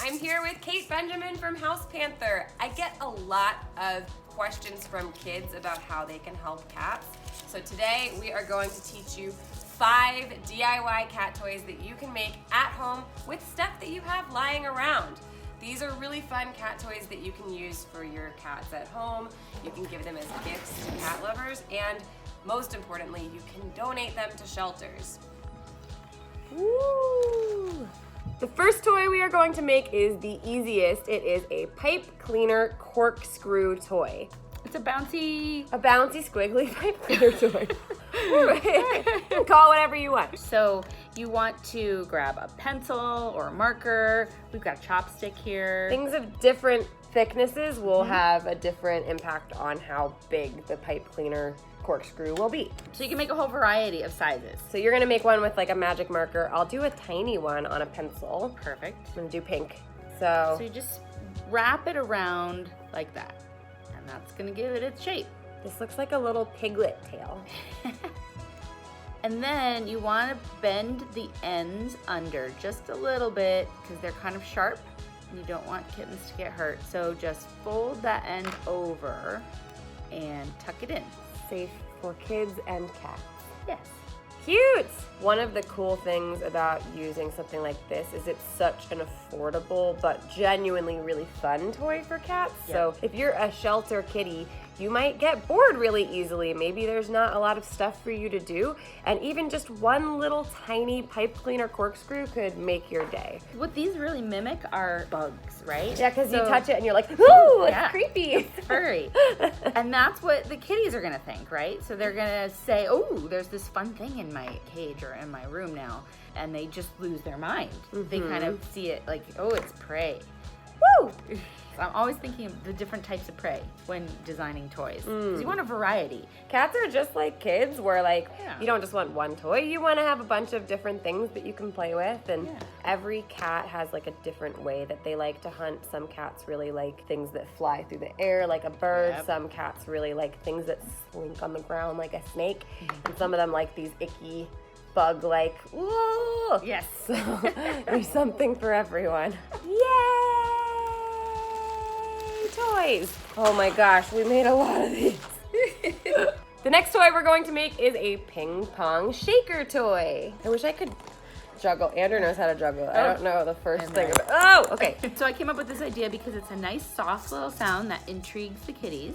I'm here with Kate Benjamin from House Panther. I get a lot of questions from kids about how they can help cats. So today we are going to teach you 5 DIY cat toys that you can make at home with stuff that you have lying around. These are really fun cat toys that you can use for your cats at home. You can give them as gifts to cat lovers, and most importantly, you can donate them to shelters. Woo! The first toy we are going to make is the easiest. It is a pipe cleaner corkscrew toy. It's a bouncy squiggly pipe cleaner toy. You can call it whatever you want. So you want to grab a pencil or a marker. We've got a chopstick here. Things of different thicknesses will have a different impact on how big the pipe cleaner corkscrew will be. So you can make a whole variety of sizes. So you're gonna make one with like a magic marker. I'll do a tiny one on a pencil. Perfect. I'm gonna do pink. So you just wrap it around like that. And that's gonna give it its shape. this looks like a little piglet tail. And then you want to bend the ends under just a little bit because they're kind of sharp and you don't want kittens to get hurt. So just fold that end over and tuck it in. Safe for kids and cats. Yes. Cute! One of the cool things about using something like this is it's such an affordable but genuinely really fun toy for cats. Yep. So if you're a shelter kitty, you might get bored really easily. Maybe there's not a lot of stuff for you to do, and even just one little tiny pipe cleaner corkscrew could make your day. What these really mimic are bugs, right? Yeah, because you So- touch it and you're like, ooh, it's Yeah. creepy. It's furry. And that's what the kitties are gonna think, right? So they're gonna say, oh, there's this fun thing in my cage or in my room now. And they just lose their mind. They kind of see it like, oh, it's prey. Woo! So I'm always thinking of the different types of prey when designing toys. Because you want a variety. Cats are just like kids where like Yeah. you don't just want one toy, you want to have a bunch of different things that you can play with, and Yeah. every cat has like a different way that they like to hunt. Some cats really like things that fly through the air like a bird. Yep. Some cats really like things that slink on the ground like a snake, and some of them like these icky bug like, whoa! Yes. So there's something for everyone. Yay! Toys! Oh my gosh, we made a lot of these. The next toy we're going to make is a ping pong shaker toy. I wish I could juggle. Andrew knows how to juggle. I don't know the first thing about. Oh, okay. So I came up with this idea because it's a nice soft little sound that intrigues the kitties.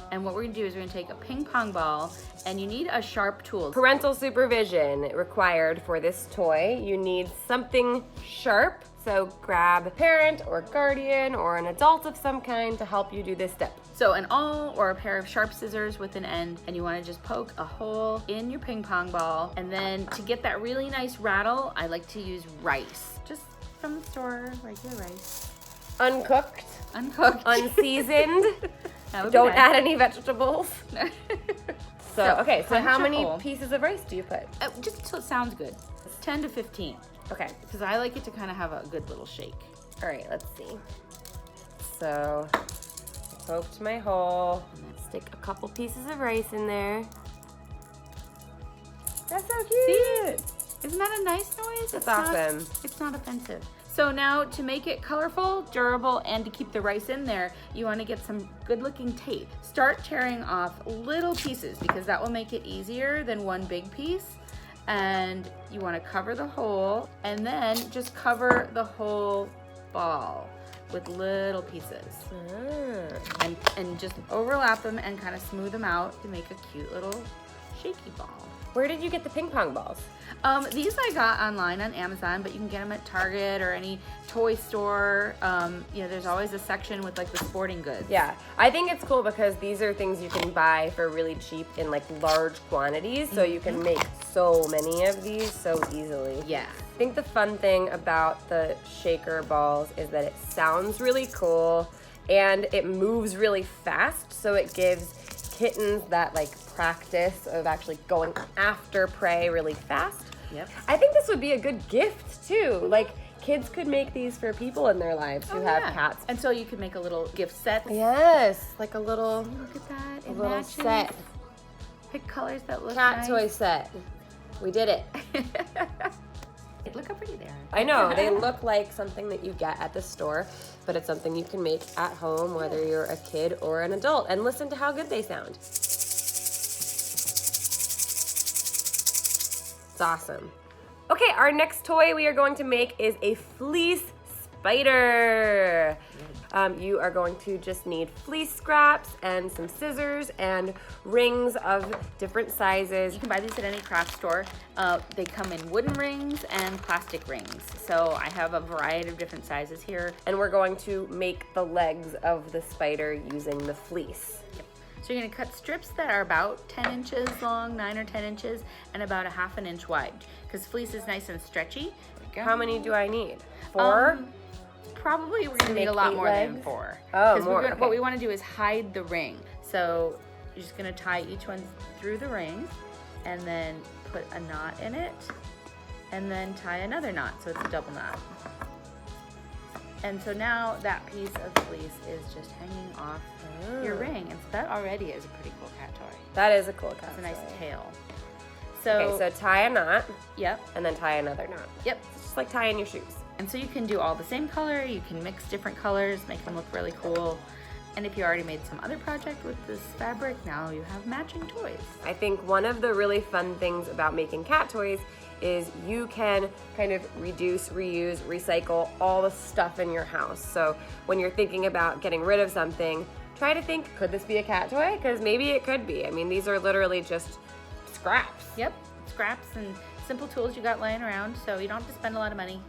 And what we're gonna do is we're gonna take a ping pong ball, and you need a sharp tool. Parental supervision required for this toy. You need something sharp. So grab a parent or guardian or an adult of some kind to help you do this step. So an awl or a pair of sharp scissors with an end, and you wanna just poke a hole in your ping pong ball. And then to get that really nice rattle, I like to use rice. Just from the store, regular rice. Uncooked, Uncooked. unseasoned. That would be Don't nice. add any vegetables. So So how punch a many hole. pieces of rice do you put? Just so it sounds good. 10 to 15. Okay. Because I like it to kind of have a good little shake. All right, let's see. So I poked my hole. Stick a couple pieces of rice in there. That's so cute. Isn't that a nice noise? That's awesome. It's not offensive. So now to make it colorful, durable, and to keep the rice in there, you want to get some good looking tape. Start tearing off little pieces because that will make it easier than one big piece. And you want to cover the hole and then just cover the whole ball with little pieces. And just overlap them and kind of smooth them out to make a cute little shaky ball. Where did you get the ping pong balls? These I got online on Amazon, but you can get them at Target or any toy store. There's always a section with like the sporting goods. Yeah, I think it's cool because these are things you can buy for really cheap in like large quantities, so you can make so many of these so easily. Yeah. I think the fun thing about the shaker balls is that it sounds really cool and it moves really fast, so it gives kittens that like practice of actually going after prey really fast. Yep. I think this would be a good gift too. Like kids could make these for people in their lives who have cats. And so you could make a little gift set. Yes, like a little Look at that. a It little matches. set. Pick colors that look Cat nice. toy set. We did it. Look how pretty they are. I know, they look like something that you get at the store, but it's something you can make at home, whether you're a kid or an adult. And listen to how good they sound. It's awesome. Okay, our next toy we are going to make is a fleece spider. You are going to just need fleece scraps and some scissors and rings of different sizes. You can buy these at any craft store. They come in wooden rings and plastic rings. So I have a variety of different sizes here. And we're going to make the legs of the spider using the fleece. So you're gonna cut strips that are about 10 inches long, 9 or 10 inches, and about a half an inch wide. Because fleece is nice and stretchy. How many do I need? 4? Probably we're gonna need a lot more than 4. Oh, more. Okay. What we wanna do is hide the ring. So you're just gonna tie each one through the ring and then put a knot in it and then tie another knot, so it's a double knot. And so now that piece of fleece is just hanging off your ring. And so that already is a pretty cool cat toy. That is a cool cat It's a nice toy. tail. So, Okay, so tie a knot. Yep. And then tie another knot. Yep. It's just like tying your shoes. And so you can do all the same color, you can mix different colors, make them look really cool. And if you already made some other project with this fabric, now you have matching toys. I think one of the really fun things about making cat toys is you can kind of reduce, reuse, recycle all the stuff in your house. So when you're thinking about getting rid of something, try to think, could this be a cat toy? Because maybe it could be. I mean, these are literally just scraps. Yep, scraps and simple tools you got laying around, so you don't have to spend a lot of money.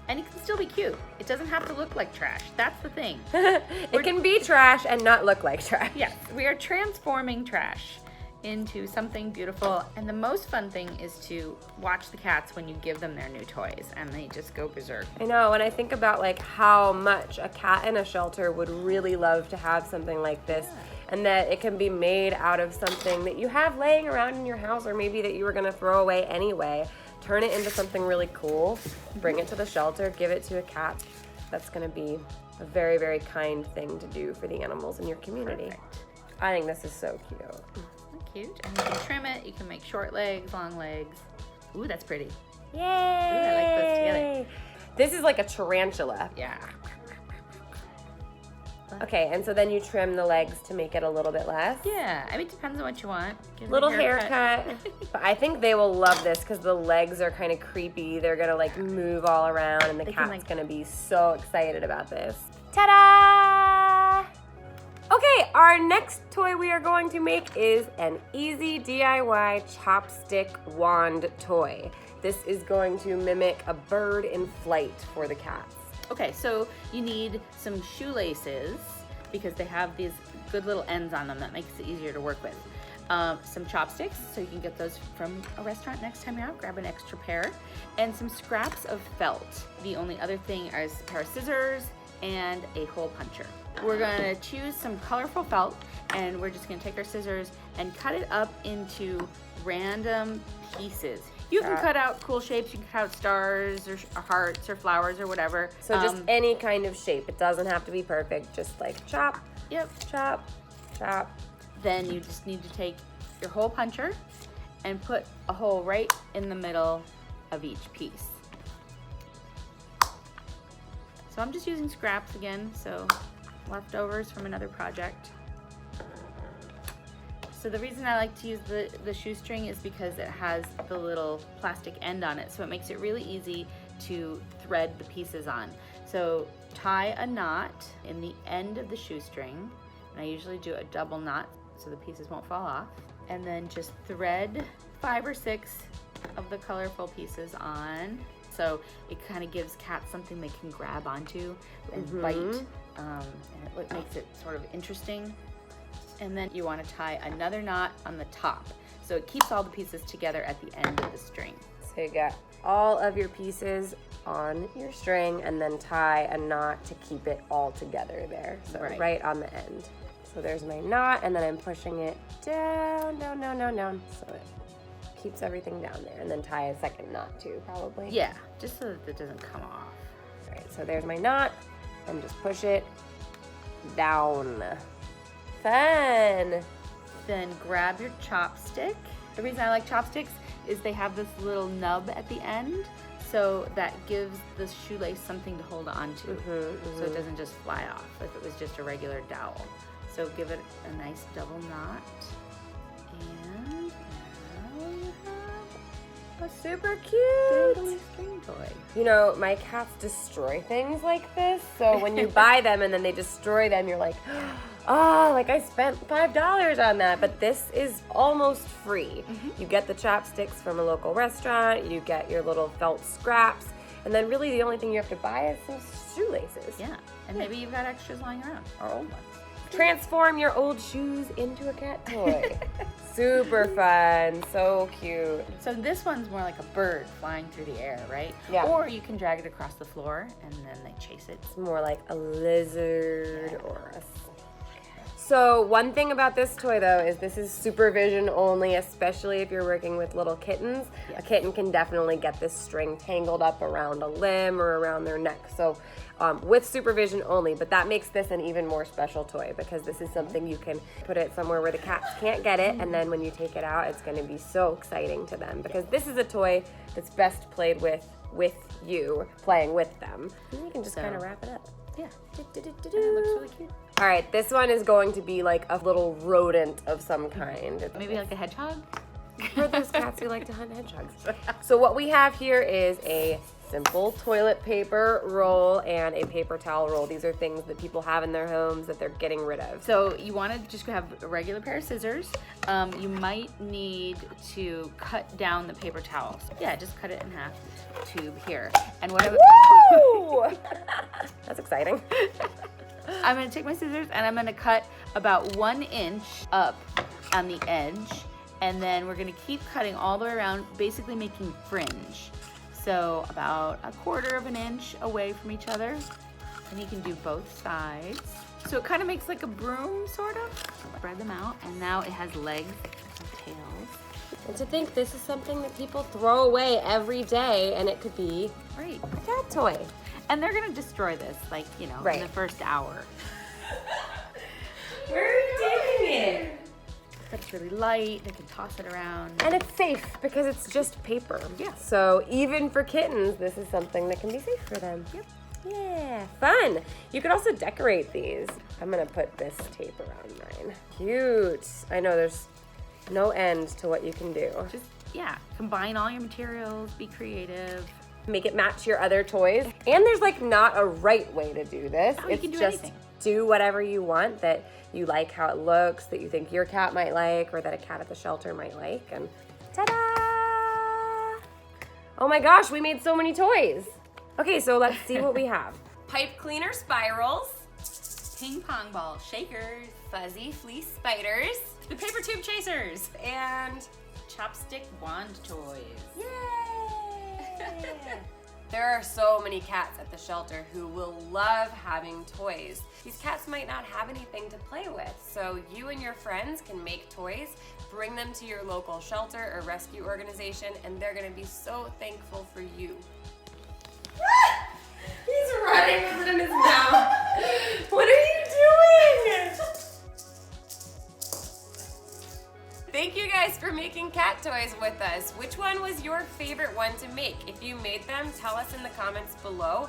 And it can still be cute. It doesn't have to look like trash. That's the thing. It can be trash and not look like trash. Yes, we are transforming trash into something beautiful. And the most fun thing is to watch the cats when you give them their new toys and they just go berserk. I know, when I think about like how much a cat in a shelter would really love to have something like this, and that it can be made out of something that you have laying around in your house, or maybe that you were gonna throw away anyway. Turn it into something really cool, bring it to the shelter, give it to a cat. That's gonna be a very, very kind thing to do for the animals in your community. Perfect. I think this is so cute. Isn't that cute? And you can trim it, you can make short legs, long legs. Ooh, that's pretty. Yay! I like those together. This is like a tarantula. Yeah. Okay, and so then you trim the legs to make it a little bit less. Yeah, I mean, it depends on what you want. Give it a Little haircut. But I think they will love this because the legs are kind of creepy. They're gonna like move all around, and the They can, cat's like- gonna be so excited about this. Ta-da! Okay, our next toy we are going to make is an easy DIY chopstick wand toy. This is going to mimic a bird in flight for the cats. Okay, so you need some shoelaces because they have these good little ends on them that makes it easier to work with. Some chopsticks, so you can get those from a restaurant next time you're out, grab an extra pair, and some scraps of felt. The only other thing is a pair of scissors and a hole puncher. We're gonna choose some colorful felt, and we're just gonna take our scissors and cut it up into random pieces. You can cut out cool shapes, you can cut out stars or hearts or flowers or whatever. So just any kind of shape. It doesn't have to be perfect. Just like chop, Yep. chop, chop. Then you just need to take your hole puncher and put a hole right in the middle of each piece. So I'm just using scraps again, so leftovers from another project. So the reason I like to use the shoestring is because it has the little plastic end on it, so it makes it really easy to thread the pieces on. So tie a knot in the end of the shoestring, and I usually do a double knot so the pieces won't fall off, and then just thread 5 or 6 of the colorful pieces on. So it kind of gives cats something they can grab onto and bite, and it makes it sort of interesting. And then you want to tie another knot on the top, so it keeps all the pieces together at the end of the string. So you got all of your pieces on your string, and then tie a knot to keep it all together there. So right on the end. So there's my knot, and then I'm pushing it down, down, down, down, down, so it keeps everything down there. And then tie a second knot too, probably. Yeah, just so that it doesn't come off. All right, so there's my knot, and just push it down. Fun. Then grab your chopstick. The reason I like chopsticks is they have this little nub at the end, So that gives the shoelace something to hold on to, so it doesn't just fly off if it was just a regular dowel. So give it a nice double knot, and now you have a Super cute dangly string toy. You know, my cats destroy things like this, so when you buy them and then they destroy them, you're like, oh, like I spent $5 on that, but this is almost free. You get the chopsticks from a local restaurant, you get your little felt scraps, and then really the only thing you have to buy is some shoelaces. Yeah, and maybe you've got extras lying around, or old ones. Transform your old shoes into a cat toy. Super fun, so cute. So this one's more like a bird flying through the air, right? Yeah. Or you can drag it across the floor and then they chase it. It's more like a lizard or a... So one thing about this toy though is this is supervision only, especially if you're working with little kittens. Yes. A kitten can definitely get this string tangled up around a limb or around their neck. So with supervision only, but that makes this an even more special toy because this is something you can put it somewhere where the cats can't get it, and then when you take it out, it's gonna be so exciting to them because this is a toy that's best played with you, playing with them. And you can just kind of wrap it up. Yeah. It looks really cute. All right, this one is going to be like a little rodent of some kind. Maybe like a hedgehog? For those cats who like to hunt hedgehogs. So what we have here is a simple toilet paper roll and a paper towel roll. These are things that people have in their homes that they're getting rid of. So you want to just have a regular pair of scissors. You might need to cut down the paper towels. Yeah, just cut it in half, tube here. And what Woo! That's exciting. I'm gonna take my scissors and I'm gonna cut about 1 inch up on the edge, and then we're gonna keep cutting all the way around, basically making fringe. So about 1/4 of an inch away from each other, and you can do both sides. So it kind of makes like a broom, sort of. Spread them out, and now it has legs and tails. And to think this is something that people throw away every day, and it could be Right. a cat toy. And they're gonna destroy this, like, you know, in the first hour. Where are you taking it? It's really light, they can toss it around. And it's safe because it's just paper. Yeah. So even for kittens, this is something that can be safe for them. Yep. Yeah, fun. You could also decorate these. I'm gonna put this tape around mine. Cute. I know there's no end to what you can do. Just, yeah, combine all your materials, be creative. Make it match your other toys. And there's like not a right way to do this. No, you it's can do just anything. do whatever you want that you like how it looks, that you think your cat might like, or that a cat at the shelter might like, and ta-da! Oh my gosh, we made so many toys. Okay, so let's see what we have. Pipe cleaner spirals, Ping pong ball shakers, fuzzy fleece spiders, the paper tube chasers, and chopstick wand toys. yay! There are so many cats at the shelter who will love having toys. These cats might not have anything to play with, so you and your friends can make toys, bring them to your local shelter or rescue organization, and they're gonna be so thankful for you. He's running with it in his mouth. What are you doing? Thank you guys for making cat toys with us. Which one was your favorite one to make? If you made them, tell us in the comments below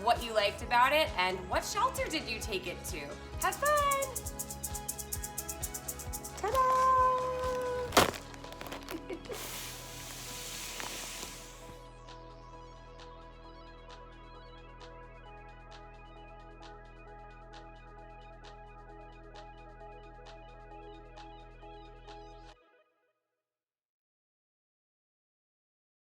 what you liked about it and what shelter did you take it to. Have fun!